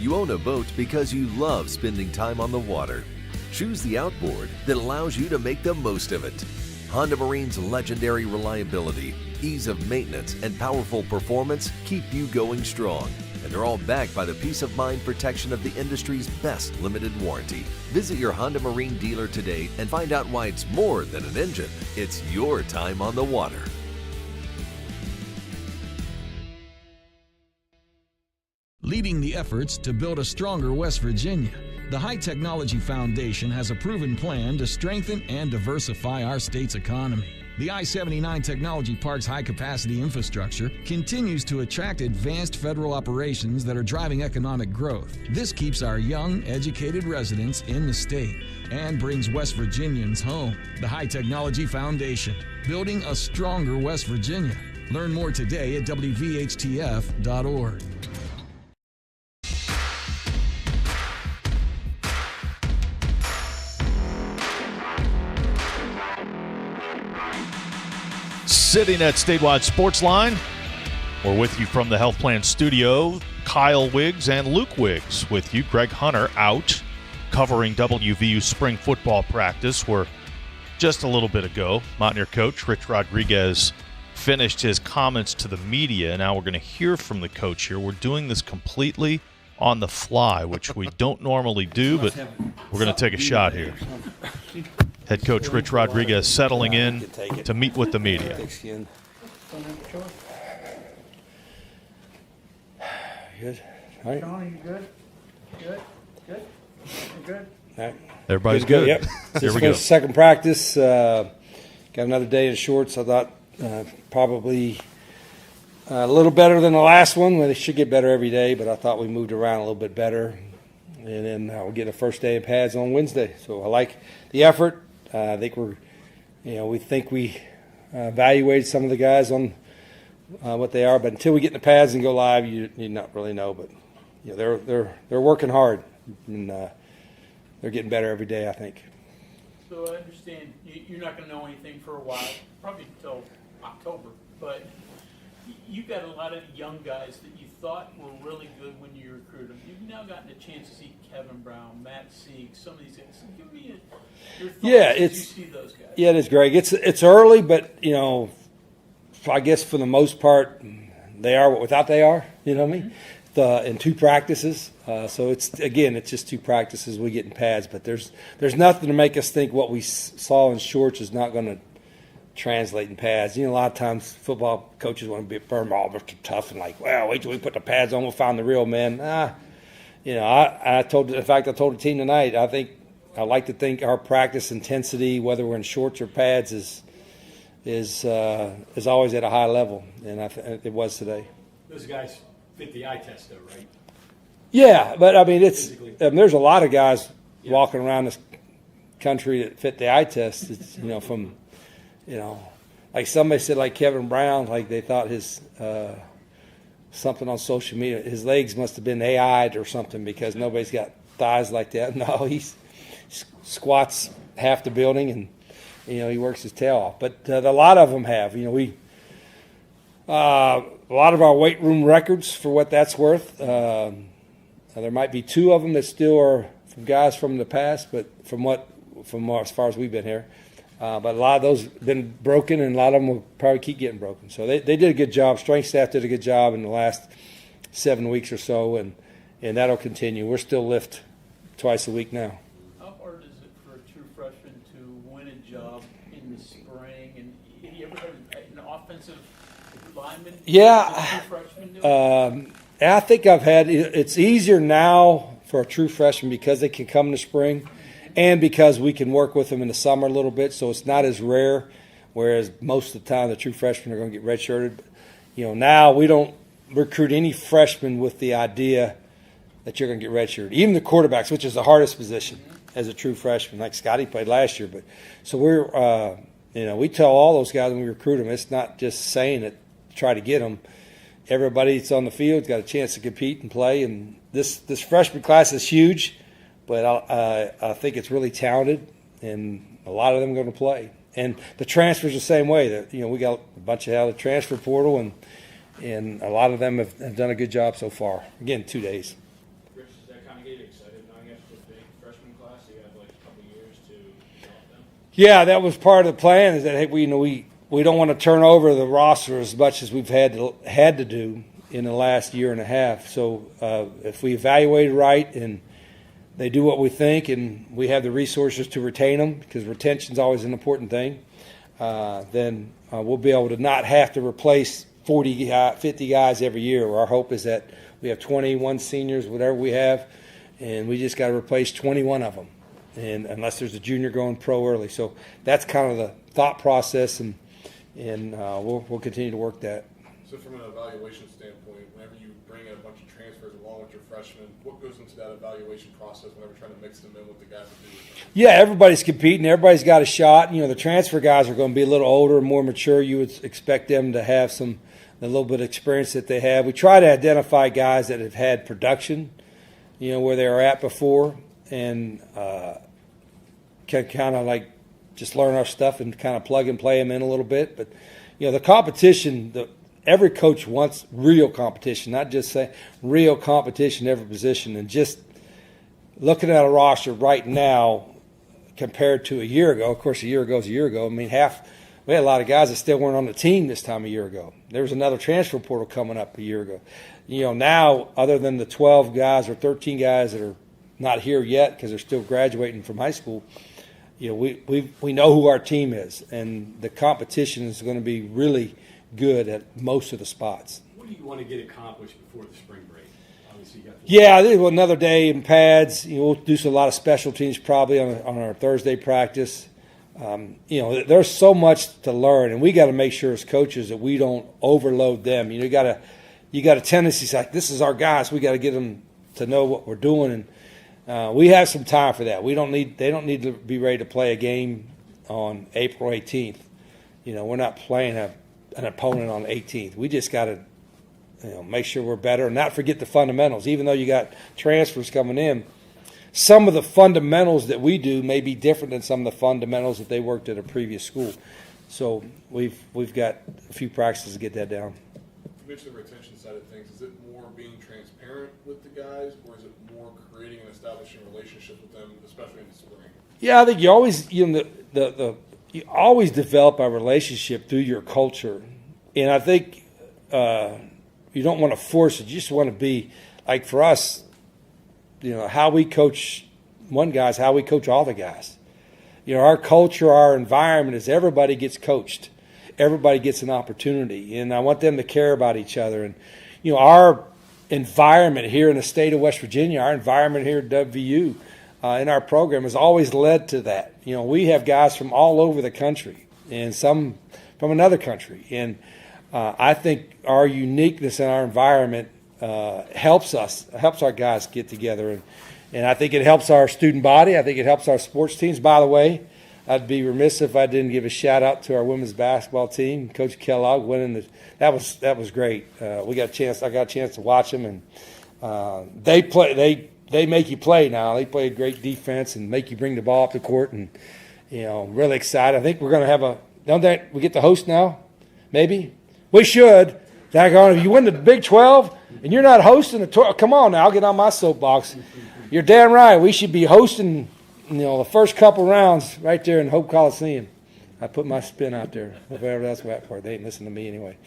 You own a boat because you love spending time on the water. Choose the outboard that allows you to make the most of it. Honda Marine's legendary reliability, ease of maintenance, and powerful performance keep you going strong. And they're all backed by the peace of mind protection of the industry's best limited warranty. Visit your Honda Marine dealer today and find out why it's more than an engine. It's your time on the water. Leading the efforts to build a stronger West Virginia, the High Technology Foundation has a proven plan to strengthen and diversify our state's economy. The I-79 Technology Park's high-capacity infrastructure continues to attract advanced federal operations that are driving economic growth. This keeps our young, educated residents in the state and brings West Virginians home. The High Technology Foundation, building a stronger West Virginia. Learn more today at WVHTF.org. CityNet statewide Sportsline. We're with you from the Health Plan Studio. Kyle Wiggs and Luke Wiggs with you. Greg Hunter out covering WVU spring football practice, where just a little bit ago, Mountaineer coach Rich Rodriguez finished his comments to the media. Now we're going to hear from the coach here. We're doing this completely on the fly, which we don't normally do, but we're going to take a shot here. Head coach Rich Rodriguez settling in to meet with the media. Good. All right. Sean, you good? Good. Good. You're good. All right. Everybody's good. Yep. Here we go. Second practice. Got another day in shorts. I thought probably a little better than the last one. Well, they should get better every day, but I thought we moved around a little bit better. And then we'll get a first day of pads on Wednesday. So I like the effort. I think we think we evaluated some of the guys on what they are, but until we get in the pads and go live, you not really know. But they're working hard. and they're getting better every day, I think. So I understand you're not going to know anything for a while, probably until October, but you've got a lot of young guys that you thought were really good when you recruited them. You've now gotten a chance to see Kevin Brown, Matt Sieg, some of these guys. So give me your thoughts as you see those guys. Yeah, it is, Greg. It's early, but, I guess for the most part, they are what we thought they are, you know what I mean? In 2 practices. So it's just 2 practices we get in pads, but there's nothing to make us think what we saw in shorts is not going to translate in pads. A lot of times football coaches want to be firm, they're tough and like, well, wait till we put the pads on, we'll find the real men. I told the team tonight, I like to think our practice intensity, whether we're in shorts or pads, is always at a high level, and it was today. Those guys fit the eye test, though, right? Yeah, but I mean, there's a lot of guys walking around this country that fit the eye test. It's, from, like somebody said, like Kevin Brown, like they thought his something on social media, his legs must have been AI'd or something because nobody's got thighs like that. No, he squats half the building and he works his tail off. But a lot of them have. A lot of our weight room records, for what that's worth. There might be 2 of them that still are from guys from the past, but from as far as we've been here. But a lot of those have been broken, and a lot of them will probably keep getting broken. So they did a good job. Strength staff did a good job in the last 7 weeks or so, and that'll continue. We're still lift twice a week now. How hard is it for a true freshman to win a job in the spring? And have you ever had an offensive lineman? Yeah. I think it's easier now for a true freshman because they can come in the spring and because we can work with them in the summer a little bit, so it's not as rare, whereas most of the time the true freshmen are going to get redshirted. Now we don't recruit any freshmen with the idea that you're going to get redshirted. Even the quarterbacks, which is the hardest position as a true freshman, like Scotty played last year. But so we're, we tell all those guys when we recruit them, it's not just saying it to try to get them. Everybody that's on the field's got a chance to compete and play. And this freshman class is huge, but I think it's really talented, and a lot of them are going to play. And the transfers the same way. That we got a bunch out of the transfer portal, and a lot of them have done a good job so far. Again, 2 days. Rich, does that kind of get you excited knowing it's a big freshman class? You have like a couple years to develop them. Yeah, that was part of the plan. Is that hey, we don't want to turn over the roster as much as we've had to do in the last year and a half. So if we evaluate it right and they do what we think and we have the resources to retain them, because retention is always an important thing, then we'll be able to not have to replace 40, 50 guys every year. Our hope is that we have 21 seniors, whatever we have, and we just got to replace 21 of them, and unless there's a junior going pro early. So that's kind of the thought process, and we'll continue to work that. So from an evaluation standpoint, whenever you bring in a bunch of transfers along with your freshmen, what goes into that evaluation process whenever trying to mix them in with the guys that do it? Yeah, everybody's competing. Everybody's got a shot. The transfer guys are going to be a little older and more mature. You would expect them to have a little bit of experience that they have. We try to identify guys that have had production, where they were at before, and can kind of like just learn our stuff and kind of plug and play them in a little bit. But, the competition, every coach wants real competition, not just say real competition in every position. And just looking at a roster right now compared to a year ago, of course, a year ago is a year ago. I mean, we had a lot of guys that still weren't on the team this time a year ago. There was another transfer portal coming up a year ago. Now, other than the 12 guys or 13 guys that are not here yet because they're still graduating from high school, we know who our team is, and the competition is going to be really good at most of the spots. What do you want to get accomplished before the spring break? Obviously, you got Yeah, another day in pads. We'll do a lot of special teams probably on our Thursday practice. There's so much to learn, and we got to make sure as coaches that we don't overload them. You got a tendency to say, this is our guys. We got to get them to know what we're doing, and we have some time for that. They don't need to be ready to play a game on April 18th. We're not playing an opponent on the 18th. We just got to make sure we're better and not forget the fundamentals. Even though you got transfers coming in, some of the fundamentals that we do may be different than some of the fundamentals that they worked at a previous school. So we've got a few practices to get that down. You mentioned the retention side of things. Is it more being transparent with the guys, or is it more creating and establishing a relationship with them, especially in the spring? Yeah, I think you always you always develop a relationship through your culture, and I think you don't want to force it. You just want to be like, for us, how we coach one guy is how we coach all the guys. Our culture, our environment is everybody gets coached. Everybody gets an opportunity, and I want them to care about each other. And, our environment here in the state of West Virginia, our environment here at WVU in our program has always led to that. We have guys from all over the country and some from another country. And I think our uniqueness in our environment helps our guys get together. And I think it helps our student body. I think it helps our sports teams. By the way, I'd be remiss if I didn't give a shout out to our women's basketball team. Coach Kellogg winning that was great. I got a chance to watch them, and they make you play now. They play great defense and make you bring the ball up the court, and really excited. I think we're going to have we get to host now, maybe we should. If you win the Big 12 and you're not hosting the tour, come on now, I'll get on my soapbox. You're damn right. We should be hosting, the first couple rounds right there in Hope Coliseum. I put my spin out there. Whatever that's that part. They ain't listening to me anyway.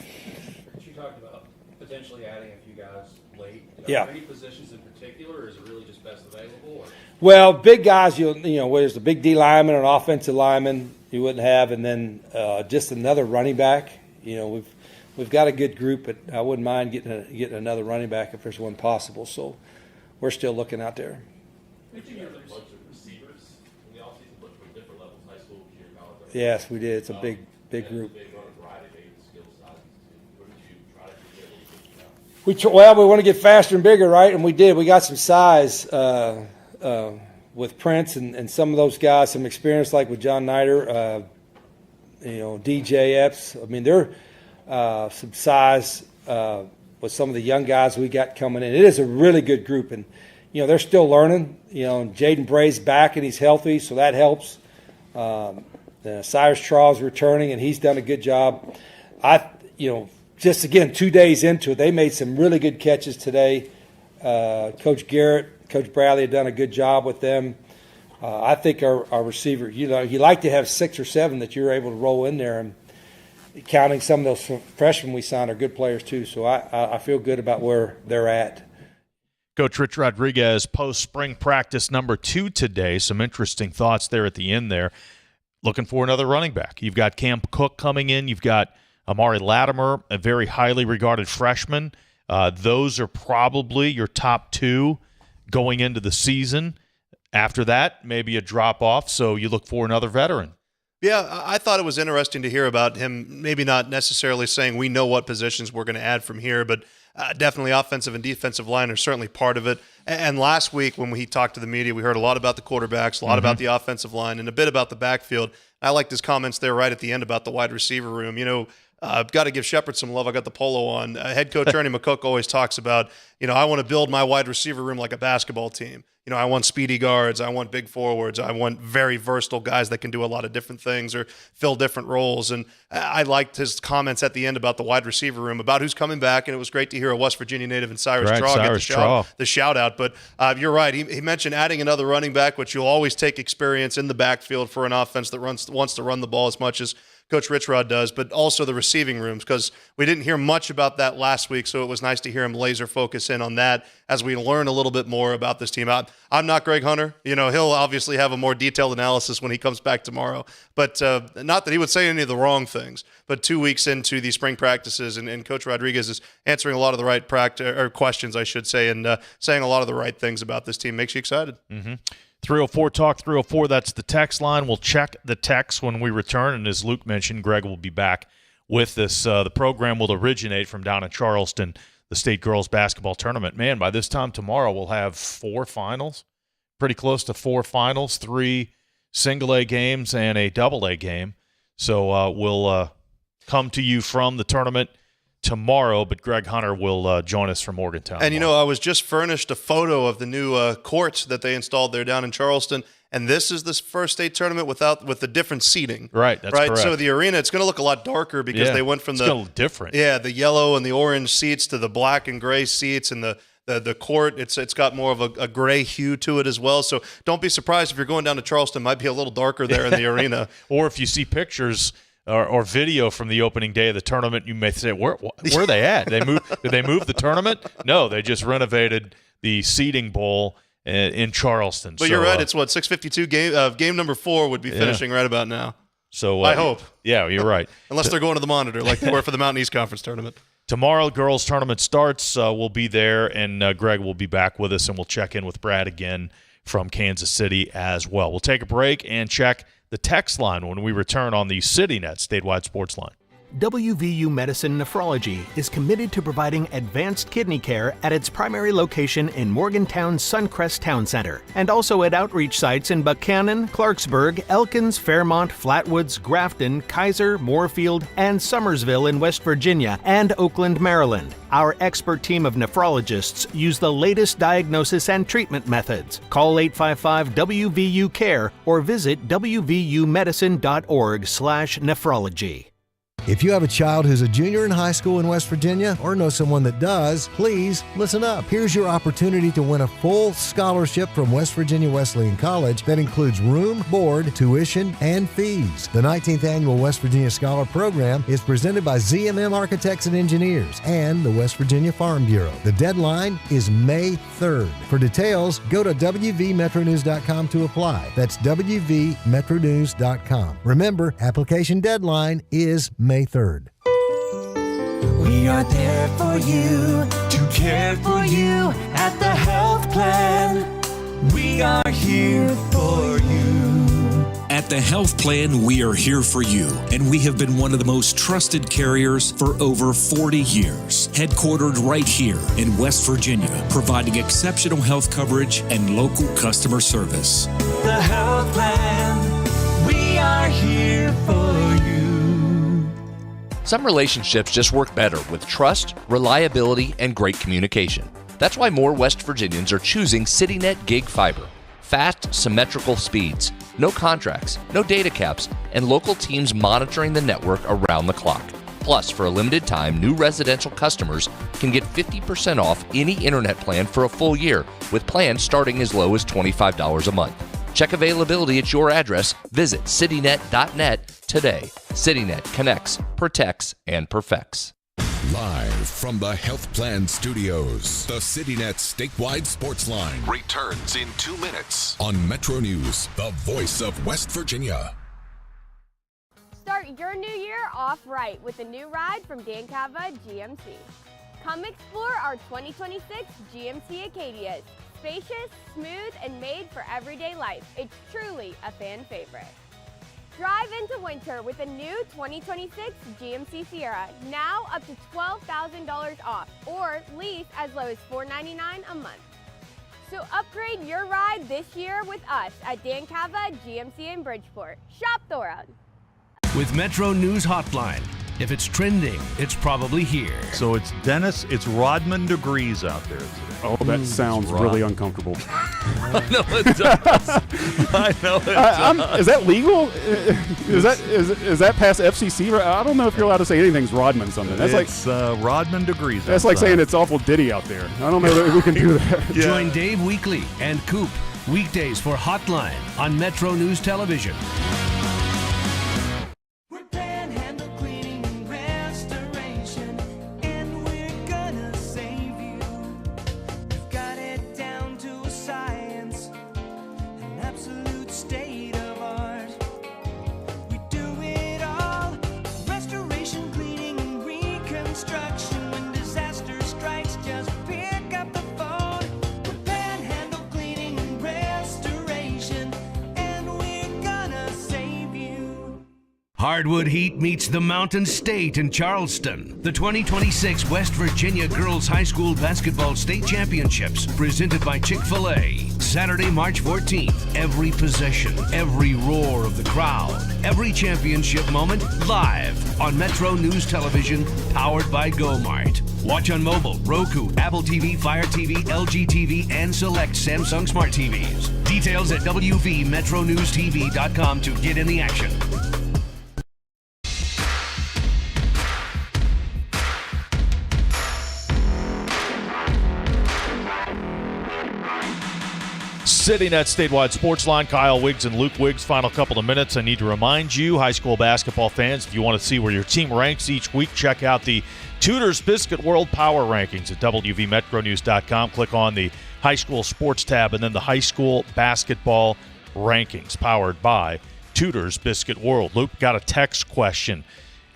You talked about potentially adding a few guys late. Yeah. Are there any positions in particular, or is it really just best available? Or? Well, big guys, where there's a big D lineman or an offensive lineman you wouldn't have, and then just another running back. We've got a good group, but I wouldn't mind getting another running back if there's one possible. So we're still looking out there. Yes, we did. It's a big group. We want to get faster and bigger, right? And we did. We got some size with Prince and some of those guys, some experience like with John Nider, DJ Epps. I mean, they're some size with some of the young guys we got coming in. It is a really good group, and they're still learning. Jaden Bray's back and he's healthy, so that helps. Cyrus Charles returning, and he's done a good job. Just again, 2 days into it, they made some really good catches today. Coach Garrett, Coach Bradley have done a good job with them. I think our receiver, you like to have 6 or 7 that you're able to roll in there, and counting some of those freshmen we signed are good players too. So I feel good about where they're at. Coach Rich Rodriguez, post-spring practice number 2 today. Some interesting thoughts there at the end there. Looking for another running back. You've got Cam Cook coming in. You've got Amari Latimer, a very highly regarded freshman. Those are probably your top 2 going into the season. After that, maybe a drop-off, so you look for another veteran. Yeah, I thought it was interesting to hear about him, maybe not necessarily saying we know what positions we're going to add from here, but definitely offensive and defensive line are certainly part of it. And last week when he talked to the media, we heard a lot about the quarterbacks, a lot about the offensive line, and a bit about the backfield. I liked his comments there right at the end about the wide receiver room. I've got to give Shepard some love. I got the polo on. Head coach Ernie McCook always talks about, I want to build my wide receiver room like a basketball team. I want speedy guards. I want big forwards. I want very versatile guys that can do a lot of different things or fill different roles. And I liked his comments at the end about the wide receiver room, about who's coming back. And it was great to hear a West Virginia native and Cyrus Traw get the shout out. But you're right. He mentioned adding another running back, which you'll always take experience in the backfield for an offense that wants to run the ball as much as Coach Rich Rod does, but also the receiving rooms, because we didn't hear much about that last week, so it was nice to hear him laser focus in on that as we learn a little bit more about this team. I'm not Greg Hunter. He'll obviously have a more detailed analysis when he comes back tomorrow, but not that he would say any of the wrong things, but 2 weeks into the spring practices, and Coach Rodriguez is answering a lot of the right questions, I should say, and saying a lot of the right things about this team. Makes you excited. Mm-hmm. 304 Talk 304, that's the text line. We'll check the text when we return, and as Luke mentioned, Greg will be back with us. The program will originate from down in Charleston, the state girls basketball tournament. Man, by this time tomorrow we'll have 4 finals, pretty close to 4 finals, 3 single-A games and a double-A game. So we'll come to you from the tournament tomorrow, but Greg Hunter will join us from Morgantown. And, I was just furnished a photo of the new courts that they installed there down in Charleston, and this is the first state tournament with the different seating. Right, that's correct. So the arena, it's going to look a lot darker because they went from it's gonna look different. Yeah, the yellow and the orange seats to the black and gray seats, and the court, it's got more of a gray hue to it as well. So don't be surprised if you're going down to Charleston, it might be a little darker there in the arena. Or if you see pictures or video from the opening day of the tournament, you may say, where are they at? Did they move the tournament? No, they just renovated the seating bowl in Charleston. But you're right. It's 6:52 game number 4 would be finishing right about now. So I hope. Yeah, you're right. Unless they're going to the monitor like they were for the Mountain East Conference tournament. Tomorrow, girls tournament starts. We'll be there, and Greg will be back with us, and we'll check in with Brad again from Kansas City as well. We'll take a break and check the text line when we return on the CityNet statewide sports line. WVU Medicine Nephrology is committed to providing advanced kidney care at its primary location in Morgantown's Suncrest Town Center and also at outreach sites in Buchanan, Clarksburg, Elkins, Fairmont, Flatwoods, Grafton, Kaiser, Moorfield, and Summersville in West Virginia and Oakland, Maryland. Our expert team of nephrologists use the latest diagnosis and treatment methods. Call 855-WVU-CARE or visit wvumedicine.org/nephrology. If you have a child who's a junior in high school in West Virginia or know someone that does, please listen up. Here's your opportunity to win a full scholarship from West Virginia Wesleyan College that includes room, board, tuition, and fees. The 19th Annual West Virginia Scholar Program is presented by ZMM Architects and Engineers and the West Virginia Farm Bureau. The deadline is May 3rd. For details, go to wvmetronews.com to apply. That's wvmetronews.com. Remember, application deadline is May 3rd. We are there for you, to care for you at the health plan. We are here for you. At the Health Plan, we are here for you, and we have been one of the most trusted carriers for over 40 years. Headquartered right here in West Virginia, providing exceptional health coverage and local customer service. The Health Plan, we are here for you. Some relationships just work better with trust, reliability, and great communication. That's why more West Virginians are choosing CityNet Gig Fiber. Fast, symmetrical speeds, no contracts, no data caps, and local teams monitoring the network around the clock. Plus, for a limited time, new residential customers can get 50% off any internet plan for a full year, with plans starting as low as $25 a month. Check availability at your address. Visit citynet.net today. CityNet connects, protects, and perfects. Live from the Health Plan Studios, the CityNet statewide sports line returns in 2 minutes on Metro News, the voice of West Virginia. Start your new year off right with a new ride from Dan Cava GMC. Come explore our 2026 GMC Acadias. Spacious, smooth, and made for everyday life. It's truly a fan favorite. Drive into winter with a new 2026 GMC Sierra, now up to $12,000 off, or lease as low as $499 a month. So upgrade your ride this year with us at Dan Cava GMC in Bridgeport. Shop the world. With Metro News Hotline. If it's trending, it's probably here. So it's Dennis, it's Rodman degrees out there today. Oh, that sounds really uncomfortable. I know it does. I know it does. Is that legal? Is that past FCC? I don't know if you're allowed to say anything's Rodman something. That's it's Rodman degrees. That's like saying it's awful Diddy out there. I don't know that we can do that. Yeah. Join Dave Weekly and Coop weekdays for Hotline on Metro News Television. Hardwood Heat meets the Mountain State in Charleston. The 2026 West Virginia Girls High School Basketball State Championships, presented by Chick-fil-A. Saturday, March 14th. Every possession, every roar of the crowd, every championship moment live on Metro News Television, powered by GoMart. Watch on mobile, Roku, Apple TV, Fire TV, LG TV, and select Samsung Smart TVs. Details at wvmetronewstv.com to get in the action. Sitting at Statewide Sportsline, Kyle Wiggs and Luke Wiggs. Final couple of minutes. I need to remind you, high school basketball fans, if you want to see where your team ranks each week, check out the Tudor's Biscuit World Power Rankings at wvmetronews.com. Click on the High School Sports tab and then the High School Basketball Rankings, powered by Tudor's Biscuit World. Luke, got a text question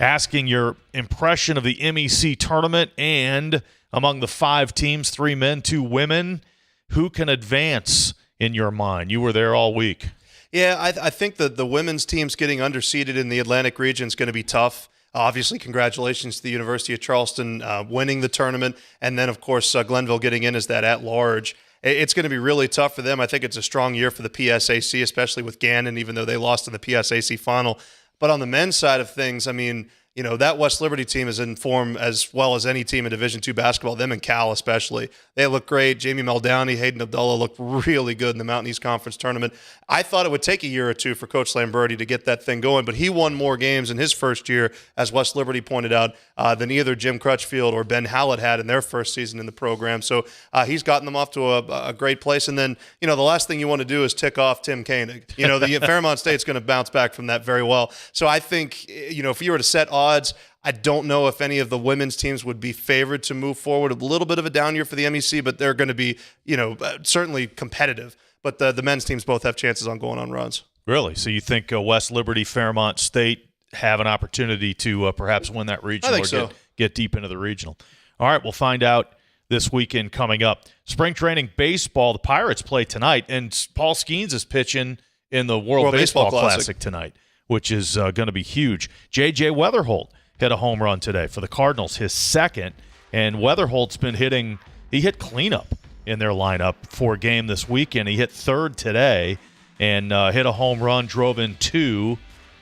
asking your impression of the MEC tournament and among the 5 teams, 3 men, 2 women, who can advance in your mind? You were there all week. Yeah, I think that the women's team's getting underseeded in the Atlantic region is going to be tough. Obviously, congratulations to the University of Charleston winning the tournament, and then, of course, Glenville getting in as that at-large. It's going to be really tough for them. I think it's a strong year for the PSAC, especially with Gannon, even though they lost in the PSAC final. But on the men's side of things, I mean, you know, that West Liberty team is in form as well as any team in Division II basketball, them and Cal especially. They look great. Jamie Meldowney, Hayden Abdullah looked really good in the Mountain East Conference tournament. I thought it would take a year or two for Coach Lamberti to get that thing going, but he won more games in his first year, as West Liberty pointed out, than either Jim Crutchfield or Ben Hallett had in their first season in the program. So he's gotten them off to a great place. And then, you know, the last thing you want to do is tick off Tim Koenig. You know, the Fairmont State's going to bounce back from that very well. So I think, you know, if you were to set odds, I don't know if any of the women's teams would be favored to move forward. A little bit of a down year for the MEC, but they're going to be, you know, certainly competitive. But the men's teams both have chances on going on runs. Really? So you think West Liberty, Fairmont State have an opportunity to perhaps win that regional? I think so. Get deep into the regional. All right, we'll find out this weekend coming up. Spring training baseball, the Pirates play tonight, and Paul Skeens is pitching in the World Baseball Classic tonight, which is going to be huge. J.J. Weatherholt hit a home run today for the Cardinals, his second, and Weatherholt's been hitting – he hit cleanup in their lineup for a game this weekend. He hit third today and hit a home run, drove in 2,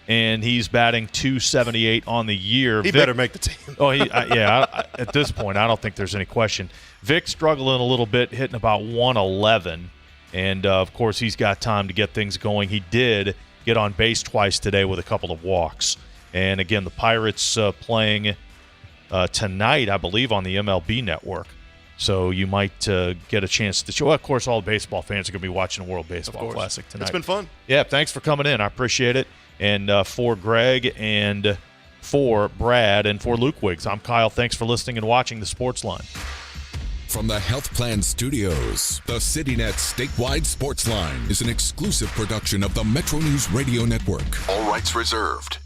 and he's batting .278 on the year. He better make the team. At this point, I don't think there's any question. Vic struggling a little bit, hitting about 111, and, of course, he's got time to get things going. He did get on base twice today with a couple of walks. And, again, the Pirates playing tonight, I believe, on the MLB network. So you might get a chance to show. Well, of course, all the baseball fans are going to be watching the World Baseball Classic tonight. It's been fun. Yeah, thanks for coming in. I appreciate it. And for Greg and for Brad and for Luke Wiggs, I'm Kyle. Thanks for listening and watching the Sportsline. From the Health Plan Studios, the CityNet Statewide Sportsline is an exclusive production of the Metro News Radio Network. All rights reserved.